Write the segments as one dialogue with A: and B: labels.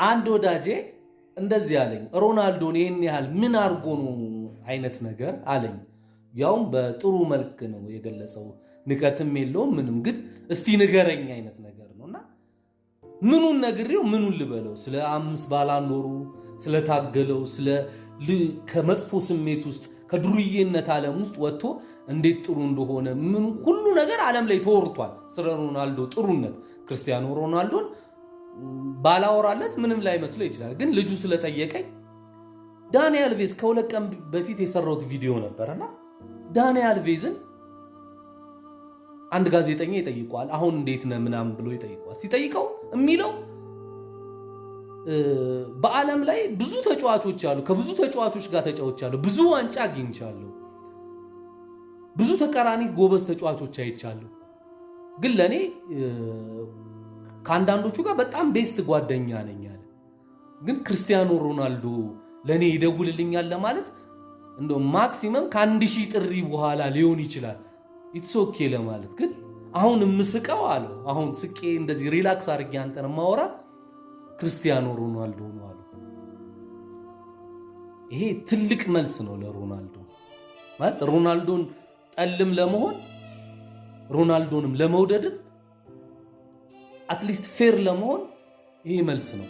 A: አንድ ወዳጄ እንደዚህ አለኝ፣ ሮናልዶን ይሄን ያህል ምን አርጎ ነው አይነት ነገር አለኝ። ያውም በጥሩ መልክ ነው የገለጸው፣ ንቀትም የለውም ምንም። ግን እስቲ ንገረኝ አይነት ነገር ነውና ምኑን ነግሬው ምኑን ልበለው? ስለ 5 ባላንዶሩ ስለታገለው ስለ ከመጥፎ ስሜት ውስጥ ከዱርዬነት ዓለም ውስጥ ወጥቶ እንዴት ጥሩ እንደሆነ ምን ሁሉ ነገር ዓለም ላይ ተወርቷል ስለ ሮናልዶ ጥሩነት። ክርስቲያኖ ሮናልዶን ባላወራለት ምንም ላይ መስለው ይችላል። ግን ልጁ ስለጠየቀኝ ዳኒ አልቬዝ ከሁለት ቀን በፊት የሰራሁት ቪዲዮ ነበርና ዳኒ አልቬዝን አንድ ጋዜጠኛ ይጠይቀዋል። አሁን እንዴት ነህ ምናምን ብሎ ይጠይቀዋል። ሲጠይቀው የሚለው በዓለም ላይ ብዙ ተጫዋቾች አሉ፣ ከብዙ ተጫዋቾች ጋር ተጫውቻለሁ፣ ብዙ ዋንጫ አግኝቻለሁ፣ ብዙ ተቃራኒ ጎበዝ ተጫዋቾች አይቻለሁ። ግን ለኔ ከአንዳንዶቹ ጋር በጣም ቤስት ጓደኛ ነኝ አለ። ግን ክርስቲያኖ ሮናልዶ ለኔ ይደውልልኛል ለማለት እንደው ማክሲመም ከ1000 ጥሪ በኋላ ሊሆን ይችላል ኢትስ ኦኬ ለማለት። ግን አሁን ምስቀው አለ አሁን ስቄ እንደዚህ ሪላክስ አድርጌ አንተን ማወራ ክርስቲያኖ ሮናልዶ ነው አለ። ይሄ ትልቅ መልስ ነው ለሮናልዶ ማለት ሮናልዶን ጠልም ለመሆን ሮናልዶንም ለመውደድ አትሊስት ፌር ለመሆን ይሄ መልስ ነው።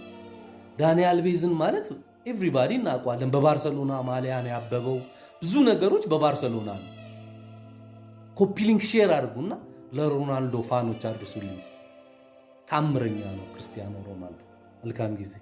A: ዳኒ አልቬዝን ማለት ኤቭሪባዲ እናውቀዋለን። በባርሰሎና ማሊያ ነው ያበበው። ብዙ ነገሮች በባርሰሎና ነው። ኮፒ ሊንክ ሼር አድርጉና ለሮናልዶ ፋኖች አድርሱልኝ። ታምረኛ ነው ክርስቲያኖ ሮናልዶ። መልካም ጊዜ